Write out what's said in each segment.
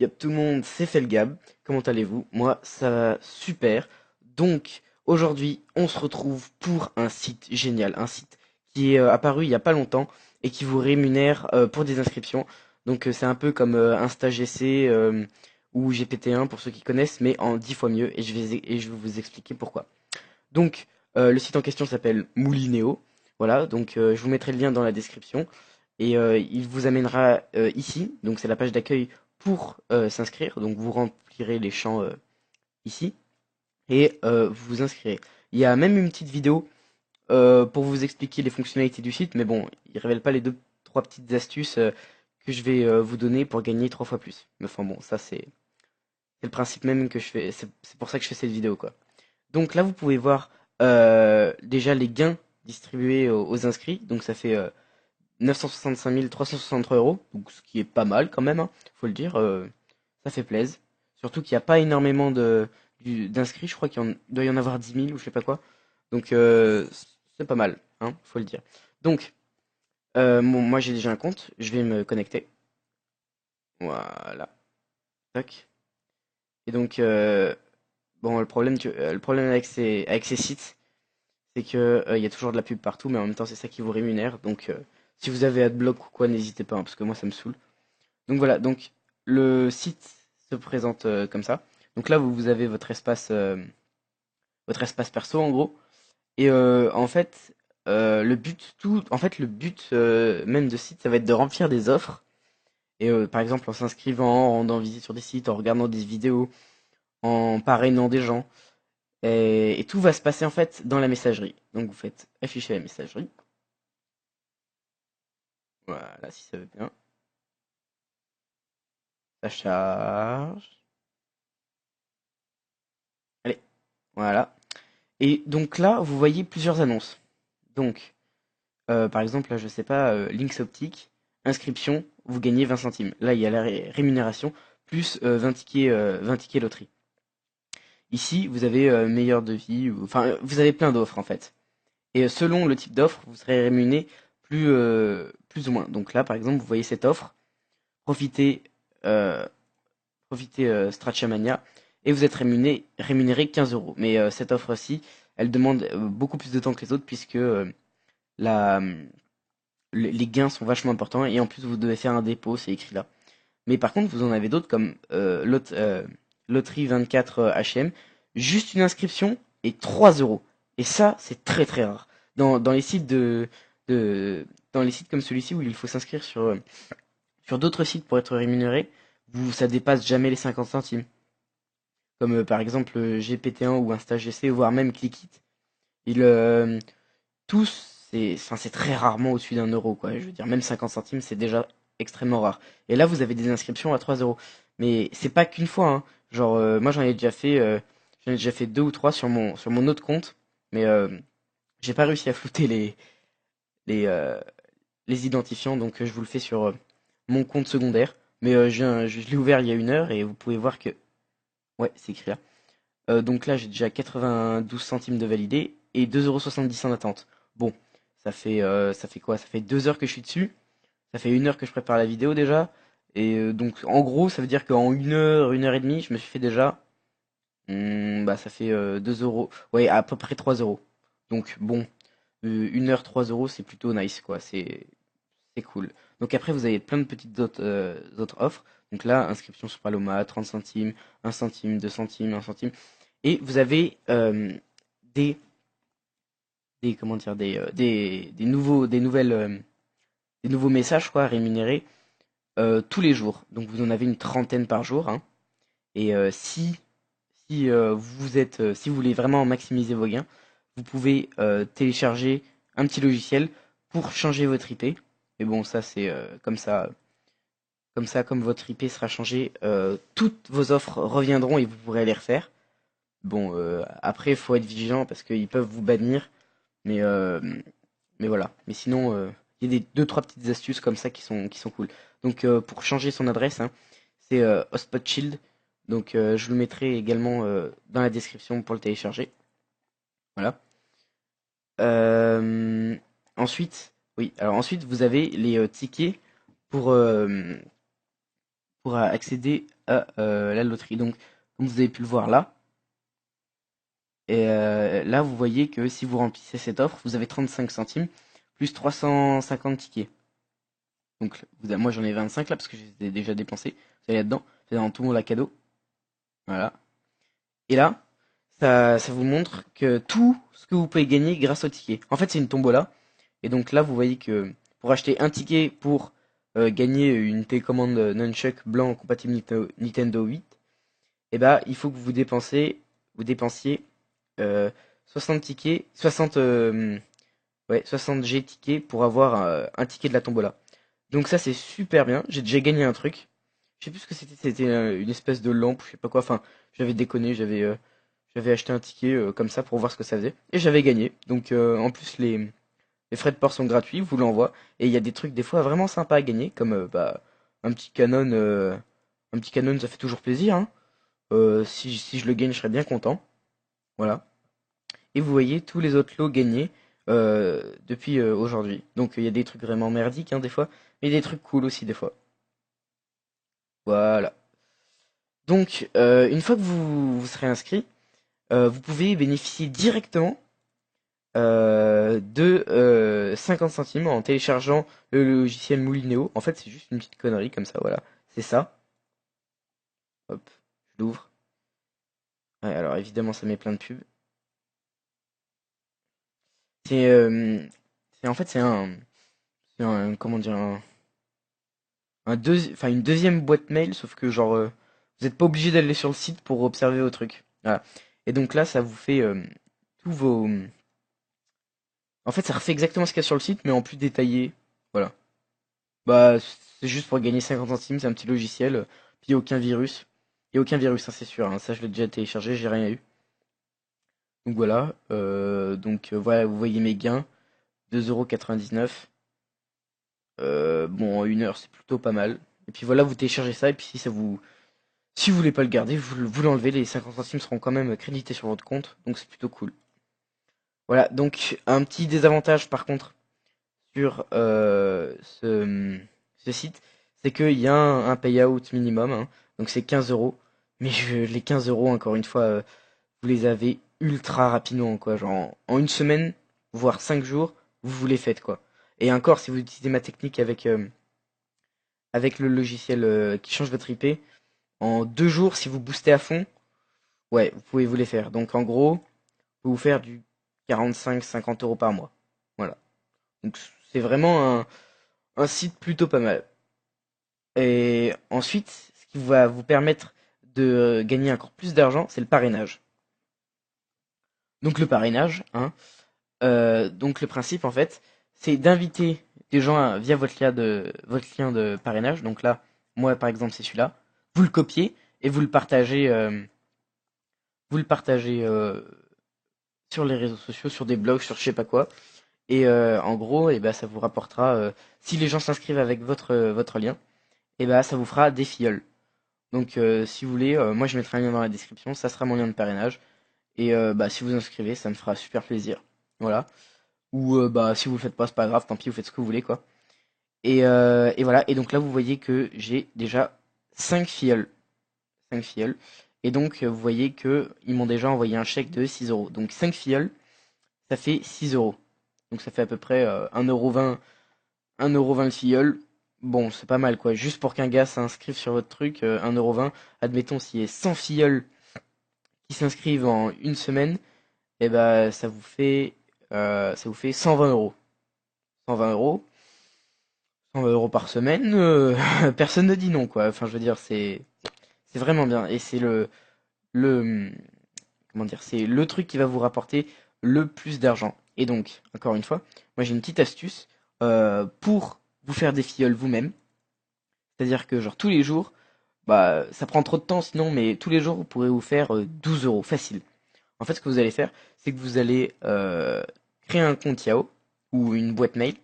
Yep, tout le monde, c'est Felgab. Comment allez-vous? Moi, ça va super. Donc, aujourd'hui, on se retrouve pour un site génial. Un site qui est apparu il n'y a pas longtemps et qui vous rémunère pour des inscriptions. Donc, c'est un peu comme InstaGC ou GPT-1 pour ceux qui connaissent, mais en 10 fois mieux. Et je vais vous expliquer pourquoi. Donc, le site en question s'appelle Moulinéo. Voilà, donc je vous mettrai le lien dans la description. Et il vous amènera ici. Donc, c'est la page d'accueil pour s'inscrire. Donc, vous remplirez les champs ici et vous vous inscrirez. Il y a même une petite vidéo pour vous expliquer les fonctionnalités du site. Mais bon, il révèle pas les deux, trois petites astuces que je vais vous donner pour gagner 3 fois plus. Mais enfin, bon, ça, c'est le principe même que je fais. C'est pour ça que je fais cette vidéo, quoi. Donc là, vous pouvez voir déjà les gains distribués aux inscrits. Donc ça fait 965 363 euros, donc ce qui est pas mal quand même, hein, faut le dire. Ça fait plaisir. Surtout qu'il n'y a pas énormément d'inscrits. Je crois doit y en avoir 10 000 ou je sais pas quoi. Donc c'est pas mal, hein, faut le dire. Donc bon, moi j'ai déjà un compte. Je vais me connecter. Voilà. Tac. Et donc bon, le problème avec ces sites, c'est que il y a toujours de la pub partout, mais en même temps c'est ça qui vous rémunère. Donc si vous avez Adblock ou quoi, n'hésitez pas, hein, parce que moi ça me saoule. Donc voilà, donc le site se présente comme ça. Donc là vous avez votre espace perso en gros. Et en fait le but même de site, ça va être de remplir des offres. Et par exemple en s'inscrivant, en rendant visite sur des sites, en regardant des vidéos, en parrainant des gens. Et tout va se passer en fait dans la messagerie. Donc vous faites afficher la messagerie. Voilà, si ça veut bien. Ça charge. Allez, voilà. Et donc là, vous voyez plusieurs annonces. Donc, par exemple, là, je sais pas, Lynx Optique, inscription, vous gagnez 20 centimes. Là, il y a la rémunération, plus 20 tickets, 20 tickets loterie. Ici, vous avez meilleur devis, enfin, vous avez plein d'offres en fait. Et selon le type d'offre, vous serez rémunéré plus ou moins. Donc là, par exemple, vous voyez cette offre, profitez, euh, profitez Stratchamania, et vous êtes rémunéré 15 euros. Mais cette offre-ci, elle demande beaucoup plus de temps que les autres, puisque la, les gains sont vachement importants, et en plus, vous devez faire un dépôt, c'est écrit là. Mais par contre, vous en avez d'autres comme Loterie 24 HM, juste une inscription et 3 euros. Et ça, c'est très très rare. Dans les sites de dans les sites comme celui-ci où il faut s'inscrire sur d'autres sites pour être rémunéré, ça dépasse jamais les 50 centimes. Comme par exemple GPT-1 ou InstaGC, voire même Clickit. Ils, tous, c'est très rarement au-dessus d'un euro, quoi. Je veux dire, même 50 centimes, c'est déjà extrêmement rare. Et là, vous avez des inscriptions à 3 euros. Mais c'est pas qu'une fois, hein. Genre, moi, j'en ai déjà fait deux ou trois sur mon autre compte. Mais j'ai pas réussi à flouter les, euh, les identifiants, donc je vous le fais sur mon compte secondaire. Mais je l'ai ouvert il y a 1 heure et vous pouvez voir que, ouais, c'est écrit là. Donc là, j'ai déjà 92 centimes de validé et 2,70 € en attente. Bon, ça fait quoi? Ça fait 2 heures que je suis dessus. Ça fait 1 heure que je prépare la vidéo déjà. Et donc, en gros, ça veut dire qu'en 1 heure, 1 heure et demie, je me suis fait déjà. Bah, ça fait 2 euros. Ouais, à peu près 3 euros. Donc, bon, 1 heure, 3 euros, c'est plutôt nice, quoi. C'est cool. Donc, après, vous avez plein de petites autres offres. Donc là, inscription sur Paloma, 30 centimes, 1 centime, 2 centimes, 1 centime. Et vous avez des, comment dire, des nouveaux messages quoi, rémunérés tous les jours. Donc vous en avez une trentaine par jour, hein. Et si vous voulez vraiment maximiser vos gains, vous pouvez télécharger un petit logiciel pour changer votre IP. Et bon, ça c'est comme votre IP sera changé, toutes vos offres reviendront et vous pourrez les refaire. Bon, après, il faut être vigilant parce qu'ils peuvent vous bannir. Mais, euh, mais voilà. Mais sinon, il y a des deux, trois petites astuces comme ça qui sont cool. Donc, pour changer son adresse, hein, c'est Hotspot Shield. Donc, je le mettrai également dans la description pour le télécharger. Voilà. Euh, ensuite, oui. Alors ensuite, vous avez les tickets pour, euh, pour accéder à la loterie. Donc, comme vous avez pu le voir là, et là vous voyez que si vous remplissez cette offre, vous avez 35 centimes plus 350 tickets. Donc moi j'en ai 25 là parce que je les ai déjà dépensés. Vous allez là-dedans, c'est dans tout mon la cadeau. Voilà. Et là, ça vous montre que tout ce que vous pouvez gagner grâce au ticket. En fait, c'est une tombola. Et donc là, vous voyez que pour acheter un ticket pour gagner une télécommande Nunchuck blanc compatible Nintendo 8, et bah, il faut que vous dépensiez 60 tickets, 60 G tickets pour avoir un ticket de la tombola. Donc ça, c'est super bien. J'ai déjà gagné un truc. Je sais plus ce que c'était. C'était une espèce de lampe, je sais pas quoi. Enfin, j'avais déconné, j'avais acheté un ticket comme ça pour voir ce que ça faisait. Et j'avais gagné. Donc en plus, les frais de port sont gratuits, vous l'envoie. Et il y a des trucs des fois vraiment sympas à gagner, comme bah, un petit canon. Un petit canon, ça fait toujours plaisir, hein. Si je le gagne, je serais bien content. Voilà. Et vous voyez tous les autres lots gagnés depuis aujourd'hui. Donc il y a des trucs vraiment merdiques, hein, des fois. Mais il y a des trucs cool aussi des fois. Voilà. Donc, une fois que vous serez inscrit, vous pouvez bénéficier directement de 50 centimes en téléchargeant le logiciel Moulinéo. En fait, c'est juste une petite connerie comme ça, voilà. C'est ça. Hop, je l'ouvre. Ouais, alors évidemment, ça met plein de pubs. C'est, en fait, comment dire, enfin une deuxième boîte mail, sauf que genre, vous n'êtes pas obligé d'aller sur le site pour observer vos trucs. Voilà. Et donc là, ça vous fait tous vos, en fait, ça refait exactement ce qu'il y a sur le site, mais en plus détaillé. Voilà. Bah, c'est juste pour gagner 50 centimes, c'est un petit logiciel. Puis il n'y a aucun virus. Il n'y a aucun virus, hein, c'est sûr, hein. Ça, je l'ai déjà téléchargé, j'ai rien eu. Donc voilà. Voilà, vous voyez mes gains. 2,99 €. Bon, en une heure, c'est plutôt pas mal. Et puis voilà, vous téléchargez ça, et puis si vous voulez pas le garder, vous l'enlevez. Les 50 centimes seront quand même crédités sur votre compte. Donc c'est plutôt cool. Voilà, donc un petit désavantage par contre sur ce site, c'est qu'il y a un payout minimum, hein. Donc c'est 15 euros. Mais les 15 euros, encore une fois, vous les avez ultra rapidement, quoi. Genre en une semaine, voire 5 jours, vous les faites, quoi. Et encore, si vous utilisez ma technique avec le logiciel qui change votre IP, en 2 jours, si vous boostez à fond, ouais, vous pouvez vous les faire. Donc en gros, vous pouvez vous faire du 45-50 euros par mois. Voilà. Donc c'est vraiment un site plutôt pas mal. Et ensuite, ce qui va vous permettre de gagner encore plus d'argent, c'est le parrainage. Donc le parrainage, hein, donc le principe en fait, c'est d'inviter des gens via votre lien de parrainage. Donc là, moi par exemple, c'est celui-là. Vous le copiez et vous le partagez sur les réseaux sociaux, sur des blogs, sur je sais pas quoi. Et en gros, et ben ça vous rapportera si les gens s'inscrivent avec votre lien, et ben ça vous fera des filleuls. Donc si vous voulez, moi je mettrai un lien dans la description, ça sera mon lien de parrainage. Et bah si vous inscrivez, ça me fera super plaisir. Voilà. Ou bah si vous le faites pas, c'est pas grave, tant pis, vous faites ce que vous voulez quoi. Et voilà, et donc là vous voyez que j'ai déjà 5 filleuls. 5 filleuls. Et donc vous voyez que ils m'ont déjà envoyé un chèque de 6 euros. Donc 5 filleuls, ça fait 6 euros. Donc ça fait à peu près 1,20 €, 1,20 € le filleul. Bon, c'est pas mal quoi. Juste pour qu'un gars s'inscrive sur votre truc, 1,20 €. Admettons s'il y a 100 filleuls qui s'inscrivent en une semaine, et ben ça vous fait 120 euros. 120 euros. 120 euros par semaine, personne ne dit non quoi. Enfin, je veux dire, c'est vraiment bien et c'est le comment dire, c'est le truc qui va vous rapporter le plus d'argent. Et donc, encore une fois, moi j'ai une petite astuce pour vous faire des filleuls vous-même. C'est-à-dire que genre tous les jours, bah ça prend trop de temps sinon, mais tous les jours vous pourrez vous faire 12 euros facile. En fait, ce que vous allez faire, c'est que vous allez créer un compte Yahoo ou une boîte mail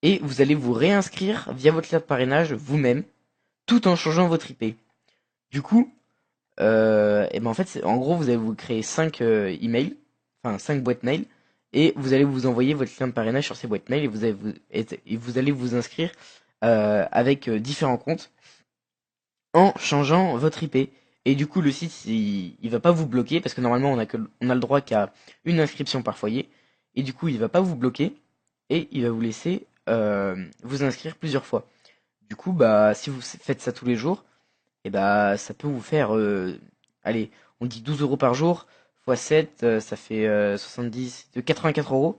et vous allez vous réinscrire via votre lien de parrainage vous-même, tout en changeant votre IP. Du coup, et ben en fait, en gros, vous allez vous créer 5 emails, enfin 5 boîtes mail, et vous allez vous envoyer votre lien de parrainage sur ces boîtes mail et vous allez vous inscrire avec différents comptes. en changeant votre IP. Et du coup, le site, il va pas vous bloquer parce que normalement, on a le droit qu'à une inscription par foyer. Et du coup, il va pas vous bloquer et il va vous laisser vous inscrire plusieurs fois. Du coup, bah, si vous faites ça tous les jours, et bah, ça peut vous faire, allez, on dit 12 euros par jour, fois 7, ça fait 70, 84 euros.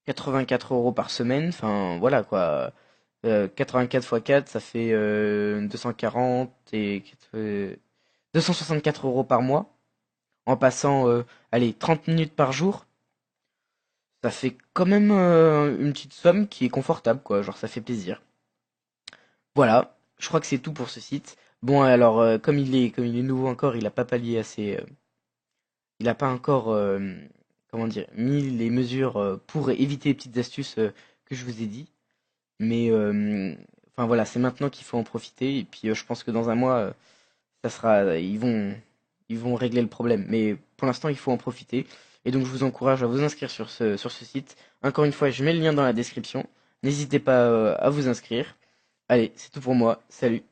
84 € par semaine, enfin voilà quoi. 84 fois 4, ça fait 240 et 264 euros par mois. En passant, allez, 30 minutes par jour, ça fait quand même une petite somme qui est confortable, quoi. Genre, ça fait plaisir. Voilà, je crois que c'est tout pour ce site. Bon, alors, comme il est nouveau encore, il a pas pallié assez, il a pas encore, comment dire, mis les mesures pour éviter les petites astuces que je vous ai dit. Mais enfin voilà, c'est maintenant qu'il faut en profiter. Et puis je pense que dans un mois, ça sera, ils vont régler le problème. Mais pour l'instant, il faut en profiter. Et donc je vous encourage à vous inscrire sur ce site. Encore une fois, je mets le lien dans la description. N'hésitez pas à vous inscrire. Allez, c'est tout pour moi. Salut.